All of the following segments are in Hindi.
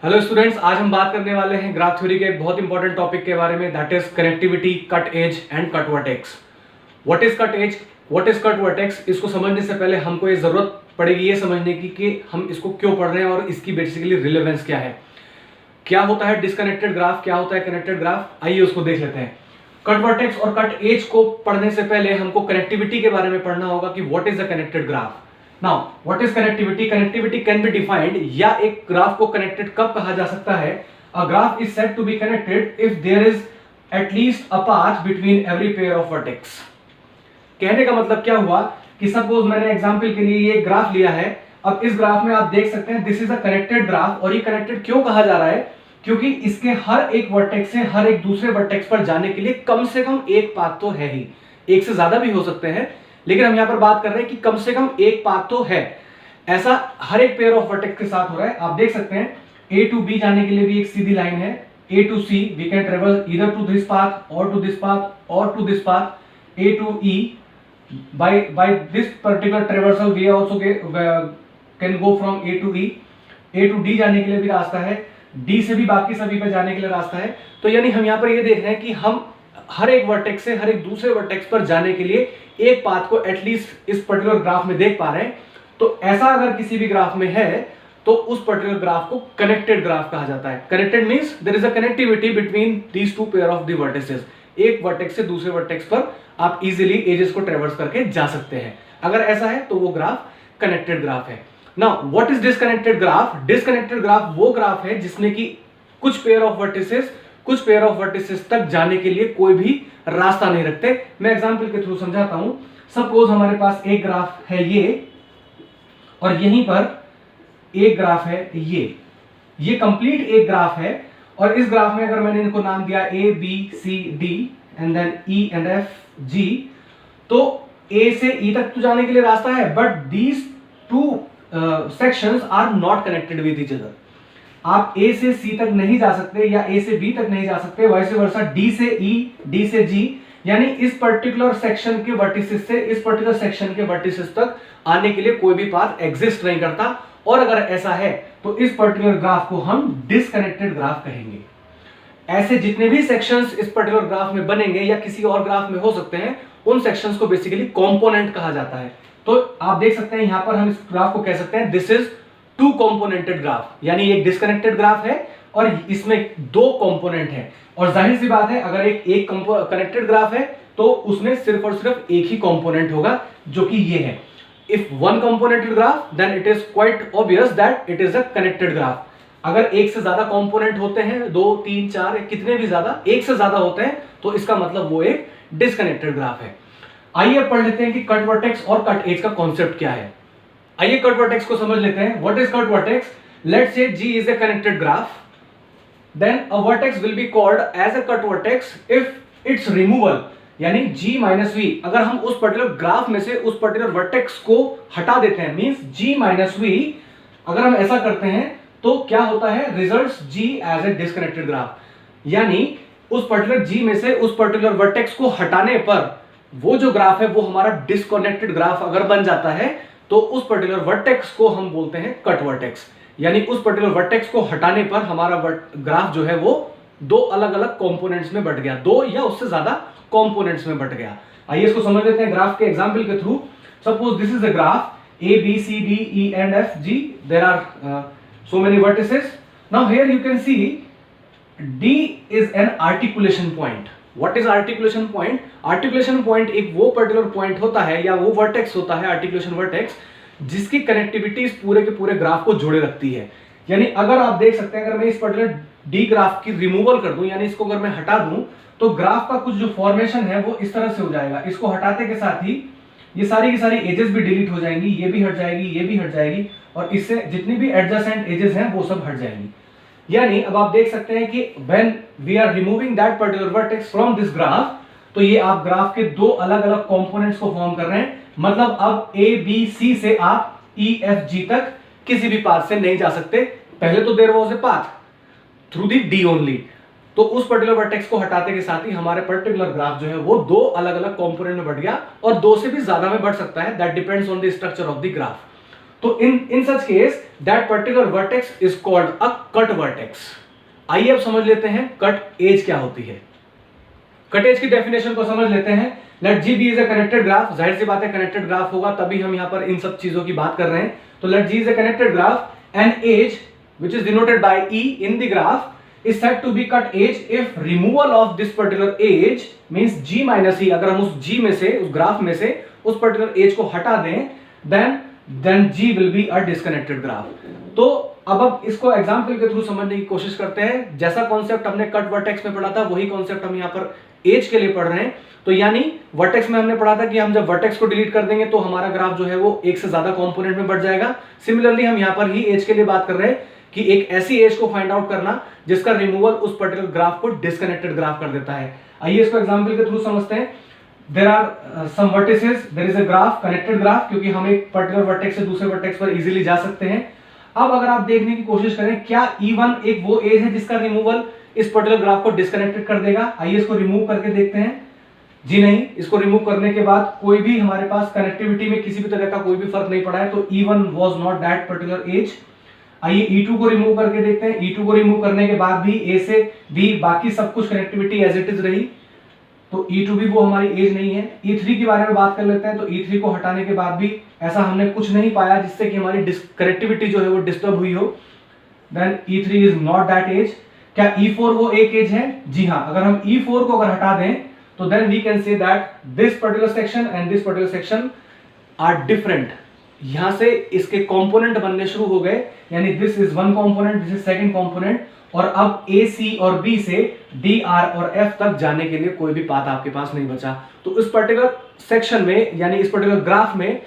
हेलो स्टूडेंट्स, आज हम बात करने वाले हैं ग्राफ थ्योरी के एक बहुत इंपॉर्टेंट टॉपिक के बारे में, that is connectivity, cut edge and cut vertex. What is cut edge, what is cut vertex, इसको समझने से पहले हमको ये जरूरत पड़ेगी ये समझने की कि हम इसको क्यों पढ़ रहे हैं और इसकी बेसिकली रिलेवेंस क्या है। क्या होता है डिस्कनेक्टेड ग्राफ, क्या होता है कनेक्टेड ग्राफ, आइए उसको देख लेते हैं। कट वर्टेक्स और कट एज को पढ़ने से पहले हमको कनेक्टिविटी के बारे में पढ़ना होगा कि what is the connected graph. Now, what is connectivity? Connectivity can be defined, या एक ग्राफ को कनेक्टेड कब कहा जा सकता है? A graph is said to be connected if there is at least a path between every pair of vertex. कहने का मतलब क्या हुआ कि सपोज मैंने एग्जांपल के लिए ये ग्राफ लिया है। अब इस ग्राफ में आप देख सकते हैं this is a connected graph, और ये कनेक्टेड क्यों कहा जा रहा है? क्योंकि इसके हर एक वर्टेक्स से हर एक दूसरे वर्टेक्स पर जाने के लिए कम से कम एक पाथ तो है ही, एक से ज्यादा भी हो सकते हैं, लेकिन हम यहां पर बात कर रहे हैं कि कम से कम एक पाथ तो है। ऐसा हर एक पेयर ऑफ वर्टेक्स के साथ हो रहा है। आप देख सकते हैं A to B जाने के लिए भी एक सीधी लाइन है, A to C we can travel either to this path or to this path or to this path, A to E by this particular traversal we also can go from A to E, A to D जाने के लिए भी रास्ता है, D से भी बाकी सभी पे जाने के लिए रास्ता है। तो यानी हम यहाँ पर ये देख रहे हैं कि हम हर एक वर्टेक्स से हर एक दूसरे वर्टेक्स पर जाने के लिए एक पाथ को एटलीस्ट इस पर्टिकुलर ग्राफ में देख पा रहे हैं। तो ऐसा अगर किसी भी ग्राफ में है तो उस पर्टिकुलर ग्राफ को कनेक्टेड ग्राफ कहा जाता है। Connected means there is a connectivity between these two pair of the vertices. एक वर्टेक्स से दूसरे वर्टेक्स पर आप इजीली एजेस को ट्रेवर्स करके जा सकते हैं। अगर ऐसा है तो वो ग्राफ कनेक्टेड ग्राफ है। Now what is disconnected graph? Disconnected graph वो ग्राफ है जिसमें कि कुछ पेयर ऑफ वर्टिसेस तक जाने के लिए कोई भी रास्ता नहीं रखते। मैं एग्जांपल के थ्रू समझाता हूं। सपोज हमारे पास एक ग्राफ है ये, और यहीं पर एक ग्राफ है ये कंप्लीट एक ग्राफ है। और इस ग्राफ में अगर मैंने इनको नाम दिया A B C D and then E and F G, तो A से E तक तो जाने के लिए रास्ता है, but these two sections are not connected with each other. आप A से C तक नहीं जा सकते या A से B तक नहीं जा सकते, वाइस वर्सा D से E, D से G, यानी इस पर्टिकुलर सेक्शन के वर्टिसेस से इस पर्टिकुलर सेक्शन के वर्टिसेस तक आने के लिए कोई भी पाथ एग्जिस्ट नहीं करता। और अगर ऐसा है तो इस पर्टिकुलर ग्राफ को हम डिस्कनेक्टेड ग्राफ कहेंगे। ऐसे जितने भी सेक्शंस इस पर्टिकुलर ग्राफ में बनेंगे या किसी और ग्राफ में हो सकते हैं, उन सेक्शंस को बेसिकली कंपोनेंट कहा जाता है। तो आप देख सकते हैं यहां पर हम इस ग्राफ को कह सकते हैं दिस इज टू कंपोनेंटेड ग्राफ, यानी एक डिस्कनेक्टेड ग्राफ है और इसमें दो कंपोनेंट है। और जाहिर सी बात है अगर एक कनेक्टेड ग्राफ है तो उसमें सिर्फ और सिर्फ एक ही कंपोनेंट होगा, जो कि ये है। If one componented graph then it is quite obvious that it is a connected graph. अगर एक से ज्यादा कंपोनेंट होते हैं, 2 3 4 कितने भी ज्यादा, एक से ज्यादा होते हैं, तो इसका मतलब वो एक डिस्कनेक्टेड ग्राफ है। आइए पढ़ लेते हैं कि कट वर्टेक्स और कट एज का कॉन्सेप्ट क्या है। आइए कट वर्टेक्स को समझ लेते हैं। What is cut vertex? Let's say G is a connected graph, then a vertex will be called as a cut vertex if its removal, यानी G minus V, अगर हम उस पर्टिकुलर ग्राफ में से उस पर्टिकुलर वर्टेक्स को हटा देते हैं, मींस G minus V, अगर हम ऐसा करते हैं तो क्या होता है? Results G as a disconnected graph, यानी उस पर्टिकुलर G में से उस पर्टिकुलर वर्टेक्स को हटाने पर वो जो ग्राफ है वो हमारा डिस्कनेक्टेड ग्राफ अगर बन जाता है, तो उस पर्टिकुलर वर्टेक्स को हम बोलते हैं कट वर्टेक्स। यानी उस पर्टिकुलर वर्टेक्स को हटाने पर हमारा ग्राफ जो है वो दो अलग अलग कंपोनेंट्स में बट गया, दो या उससे ज्यादा कंपोनेंट्स में बट गया। आइए इसको समझ लेते हैं ग्राफ के एग्जांपल के through. Suppose this is a graph A B C D E and F G, there are so many vertices. Now here you can see D is an articulation point. What is articulation point? Articulation point एक वो पर्टिकुलर पॉइंट होता है या वो वर्टेक्स होता है, आर्टिकुलेशन वर्टेक्स, जिसकी कनेक्टिविटी इस पूरे के पूरे ग्राफ को जोड़े रखती है। यानी अगर आप देख सकते हैं, अगर मैं इस पर्टिकुलर डी ग्राफ की रिमूवल कर दूं, यानी इसको अगर मैं हटा दूं, तो ग्राफ का कुछ जो फॉर्मेशन है वो इस तरह से हो जाएगा। इसको हटाते के साथ ही ये सारी की सारी एजेस भी डिलीट हो जाएंगी, ये भी हट जाएगी, ये भी हट जाएगी, और इससे जितनी भी एडजेसेंट एजेस हैं वो सब हट जाएंगी। यानी अब आप देख सकते हैं कि when we are removing that particular vertex from this graph, तो ये आप ग्राफ के दो अलग अलग कंपोनेंट्स को फॉर्म कर रहे हैं। मतलब अब A B C से आप E F G तक किसी भी पाथ से नहीं जा सकते। पहले तो there was a path through the D only, तो उस पर्टिकुलर वर्टेक्स को हटाते के साथ ही हमारे पर्टिकुलर ग्राफ जो है वो दो अलग अलग कंपोनेंट में बढ़ गया, और दो से भी ज्यादा में बढ़ सकता है, that depends on the structure of the graph. तो in such case that particular vertex is called a cut vertex. आइए अब समझ लेते हैं कट एज क्या होती है। कट एज की डेफिनेशन को समझ लेते हैं। Let G be is a connected graph, जाहिर सी बात है कनेक्टेड ग्राफ होगा तभी हम यहां पर इन सब चीजों की बात कर रहे हैं। तो let G is a connected graph and edge which is denoted by E in the graph is said to be cut edge if removal of this particular edge means G minus E। अगर हम उस G में से, उस ग्राफ में से उस पर्टिकुलर एज को हटा दें then G will be a disconnected graph। तो अब इसको एग्जांपल के थ्रू समझने की कोशिश करते हैं। जैसा कॉन्सेप्ट हमने कट वर्टेक्स में पढ़ा था वही कॉन्सेप्ट हम यहाँ पर एज के लिए पढ़ रहे हैं। तो यानी वर्टेक्स में हमने पढ़ा था कि हम जब वर्टेक्स को डिलीट कर देंगे तो हमारा ग्राफ जो है वो एक से ज्यादा कंपोनेंट में बढ़ जाएगा। सिमिलरली हम यहाँ पर ही एज के लिए बात कर रहे हैं कि एक ऐसी एज को फाइंड आउट करना जिसका रिमूवल उस पर्टिकुलर ग्राफ को डिस्कनेक्टेड ग्राफ कर देता है। आइए इसको एग्जांपल के थ्रू समझते हैं। There are some vertices, there is a graph, connected graph, क्योंकि हम एक पर्टिकुलर वर्टेक्स से दूसरे वर्टेक्स पर इजीली जा सकते हैं। अब अगर आप देखने की कोशिश करें क्या E1 एक वो एज है जिसका रिमूवल इस पर्टिकुलर ग्राफ को डिस्कनेक्टेड कर देगा। आइए इसको रिमूव करके देखते हैं। जी नहीं, इसको रिमूव करने के बाद कोई भी हमारे पास कनेक्टिविटी में किसी भी तरह का कोई भी फर्क नहीं पड़ा है। तो E1 was not that particular age. आइए E2 को रिमूव करके देखते हैं। E2 को रिमूव करने के बाद भी A से B बाकी सब कुछ कनेक्टिविटी एज इट इज रही, तो E2 भी वो हमारी एज नहीं है। E3 के बारे में बात कर लेते हैं। तो E3 को हटाने के बाद भी ऐसा हमने कुछ नहीं पाया जिससे कि हमारी कनेक्टिविटी जो है वो डिस्टर्ब हुई हो। Then E3 is not that edge. क्या E4 वो एक एज है? जी हाँ, अगर हम E4 को अगर हटा दें तो then we can say that this particular section and this particular section are different. यहां से इसके कंपोनेंट बनने शुरू हो गए, यानी this is one component, this is second component, और अब ए, सी और बी से डी, आर और एफ तक जाने के लिए कोई भी पाथ आपके पास नहीं बचा। तो इस पर्टिकुलर सेक्शन में यानी इस पर्टिकुलर ग्राफ में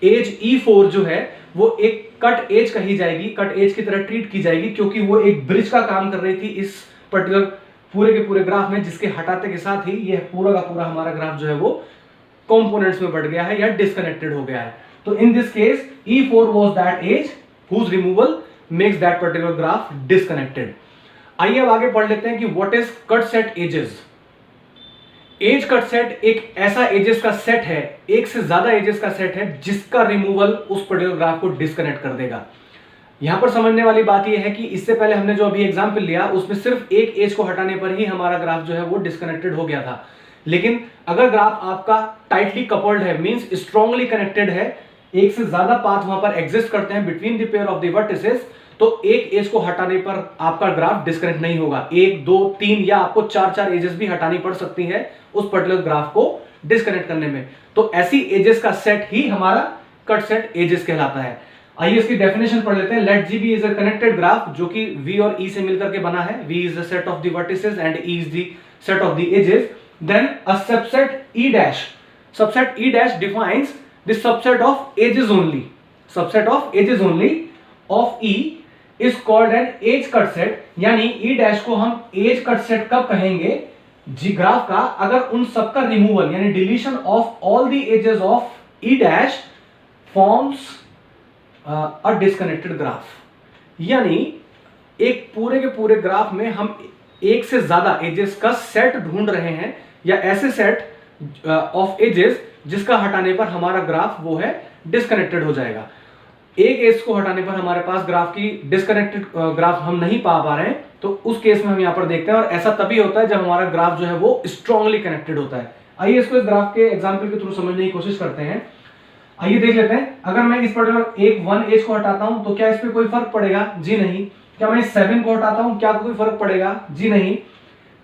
एज E4 जो है वो एक कट एज कही जाएगी, कट एज की तरह ट्रीट की जाएगी, क्योंकि वो एक ब्रिज का काम कर रही थी इस पर्टिकुलर पूरे के पूरे ग्राफ में, जिसके हटाते के साथ ही ये पूरा का पूरा हमारा ग्राफ जो है वो कंपोनेंट्स में बढ़ गया है या डिस्कनेक्टेड हो गया है। तो in this case E4 was that age whose removal makes that particular graph disconnected। आइए अब आगे पढ़ लेते हैं कि what is cut set edges। Edge cut set एक ऐसा एजेस का सेट है, एक से ज्यादा एजेस का सेट है जिसका रिमूवल उस पर्टिकुलर ग्राफ को डिस्कनेक्ट कर देगा। यहां पर समझने वाली बात यह है कि इससे पहले हमने जो अभी एग्जांपल लिया उसमें सिर्फ एक एज को हटाने पर ही हमारा ग्राफ जो है वो डिस्कनेक्टेड हो गया था। लेकिन अगर ग्राफ आपका टाइटली कपल्ड है, मींस स्ट्रांगली कनेक्टेड है, एक से ज्यादा पाथ वहां पर एग्जिस्ट करते हैं between the pair of the vertices, तो एक एज को हटाने पर आपका ग्राफ डिस्कनेक्ट नहीं होगा। 1, 2, 3 या आपको 4 एजेस भी हटानी पड़ सकती है उस पर्टिकुलर ग्राफ को डिस्कनेक्ट करने में। तो ऐसी एजेस का सेट ही हमारा कट सेट एजेस कहलाता है। आइए इसकी डेफिनेशन पढ़ लेते हैं। Let G be is a connected graph, जो कि V और E से मिलकर के बना है। V is the set of the vertices and E is the set of the edges. Then a subset E dash, subset E dash defines the subset of edges only, subset of edges only of E is called an edge cut set। यानी E डैश को हम edge cut set कब कहेंगे? जी ग्राफ का अगर उन सबका रिमूवल यानी deletion of all the edges of E dash forms a disconnected graph. यानी एक पूरे के पूरे ग्राफ में हम एक से ज्यादा एजेस का सेट ढूंढ रहे हैं या ऐसे सेट ऑफ एजेस जिसका हटाने पर हमारा ग्राफ वो है डिस्कनेक्टेड हो जाएगा। एक एज को हटाने पर हमारे पास ग्राफ की डिस्कनेक्टेड ग्राफ हम नहीं पा रहे हैं, तो उस केस में हम यहां पर देखते हैं, और ऐसा तभी होता है जब हमारा ग्राफ जो है वो स्ट्रांगली कनेक्टेड होता है। आइए इसको इस ग्राफ के एग्जांपल के थ्रू समझने की कोशिश करते हैं। आइए देख लेते हैं। अगर मैं इस पर्टिकुलर एक 1 एज को हटाता हूं तो क्या इस पे कोई फर्क पड़ेगा? जी नहीं। क्या मैं इस 7 को हटाता हूं, क्या कोई फर्क पड़ेगा? जी नहीं।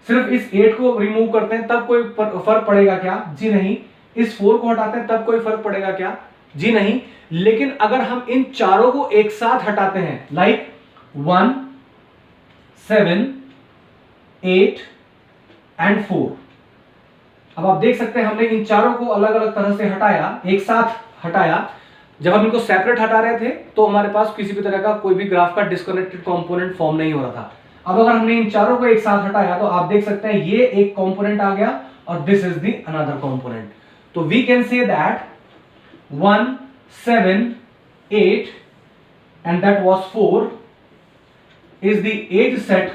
सिर्फ इस 8 को रिमूव करते हैं तब कोई फर्क पड़ेगा क्या? जी नहीं। इस 4 को हटाते हैं तब कोई फर्क पड़ेगा क्या? जी नहीं। लेकिन अगर हम इन चारों को एक साथ हटाते हैं, लाइक 1, 7, 8 एंड 4, अब आप देख सकते हैं हमने इन चारों को अलग अलग तरह से हटाया, एक साथ हटाया। जब हम इनको सेपरेट हटा रहे थे तो हमारे पास किसी भी तरह का कोई भी ग्राफ का डिस्कनेक्टेड कंपोनेंट फॉर्म नहीं हो रहा था। अब अगर हमने इन चारों को एक साथ हटाया तो आप देख सकते हैं ये एक कंपोनेंट आ गया और this is the another component. तो we can say that 1, 7, 8 and that was 4 is the edge set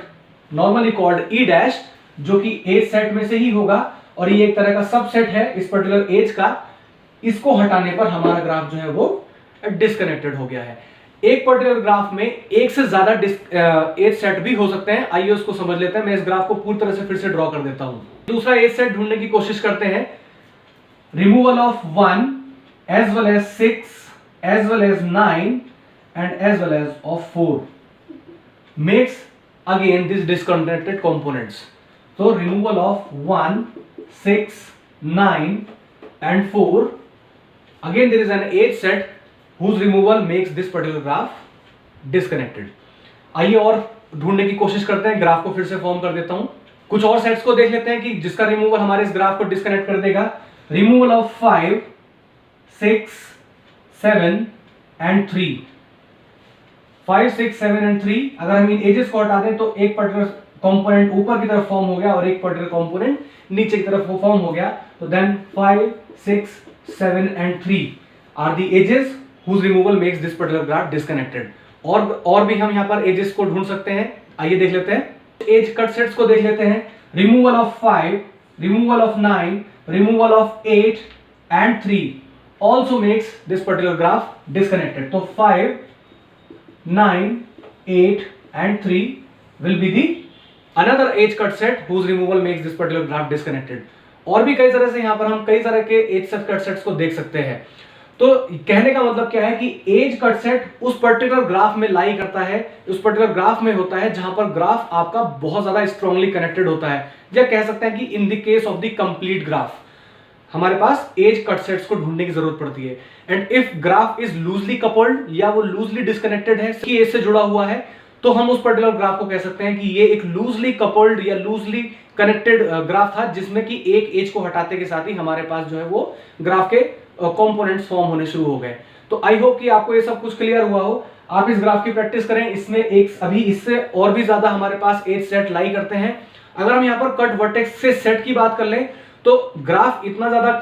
normally called E dash, जो कि एज सेट में से ही होगा, और ये एक तरह का सबसेट है इस पर्टिकुलर एज का। इसको हटाने पर हमारा ग्राफ जो है वो डिस्कनेक्टेड हो गया है। एक पर्टिकुलर ग्राफ में एक से ज्यादा एज सेट भी हो सकते हैं। आइए उसको समझ लेते हैं। मैं इस ग्राफ को पूरी तरह से फिर से ड्रॉ कर देता हूं। दूसरा एज सेट ढूंढने की कोशिश करते हैं। Removal of 1 as well as 6 as well as 9 and as well as of 4 makes again these disconnected components. So removal of 1, 6, 9 and 4, again there is an edge set whose removal makes this particular graph disconnected. आइए और ढूंढने की कोशिश करते हैं। ग्राफ को फिर से फॉर्म कर देता हूं। कुछ और सेट्स को देख लेते हैं कि जिसका रिमूवल हमारे इस ग्राफ को डिस्कनेक्ट कर देगा। रिमूवल ऑफ 5, 6, 7 and 3, 5, 6, 7 and 3, अगर हम इन एजेस को हटा दें तो एक पर्टिकुलर कंपोनेंट ऊपर की तरफ फॉर्म हो गया और एक पर्टिकुलर कंपोनेंट नीचे की तरफ वो फॉर्म हो गया। तो then 5, 6, 7 and 3 are the edges whose removal makes this particular graph disconnected. और भी हम यहाँ पर एजेस को ढूंढ सकते हैं। आइए देख लेते हैं। एज कट सेट्स को देख लेते हैं। Removal of 5, removal of 9, removal of 8 and 3 also makes this particular graph disconnected. So 5, 9, 8 and 3 will be the another edge cut set whose removal makes this particular graph disconnected. और भी कई तरह से यहाँ पर हम कई तरह के एज सेट कट सेट्स को देख सकते हैं। तो कहने का मतलब क्या है कि एज कट सेट उस पर्टिकुलर ग्राफ में लाई करता है, उस पर्टिकुलर ग्राफ में होता है जहां पर ग्राफ आपका बहुत ज्यादा स्ट्रांगली कनेक्टेड होता है, या कह सकते हैं कि in the case of the complete graph हमारे पास एज कट सेट्स को ढूंढने की जरूरत पड़ती है। And if graph is loosely coupled या वो लूजली डिस्कनेक्टेड है, की एज से जुड़ा हुआ है, तो हम उस पर्टिकुलर ग्राफ को कह सकते हैं कि ये एक लूजली कपल्ड या लूजली कनेक्टेड ग्राफ था, जिसमें कि एक एज को हटाते के साथ ही हमारे पास जो है वो ग्राफ के कंपोनेंट्स फॉर्म होने शुरू हो गए। तो आई होप कि आपको ये सब कुछ क्लियर हुआ हो। आप इस ग्राफ की प्रैक्टिस करें। इसमें एक अभी इससे और भी ज्यादा हमारे पास एज सेट लाई करते हैं। अगर हम यहाँ पर कट वर्टेक्स से सेट की बात कर लें तो ग्राफ इतना ज्यादा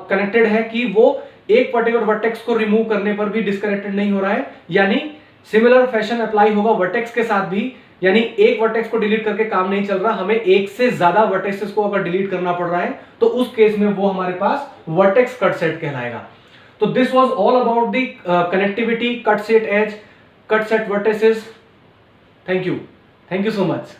कनेक्टेड है कि वो एक पर्टिकुलर वर्टेक्स को रिमूव करने पर भी डिस्कनेक्टेड नहीं हो रहा है, यानी सिमिलर फैशन अप्लाई होगा वर्टेक्स के साथ भी, यानी एक वर्टेक्स को डिलीट करके काम नहीं चल रहा, हमें एक से ज्यादा वर्टेक्सेस को अगर डिलीट करना पड़ रहा है तो उस केस में वो हमारे पास वर्टेक्स कट सेट कहलाएगा। तो this was all about the connectivity, cut set edge, cut set vertexes. Thank you so much.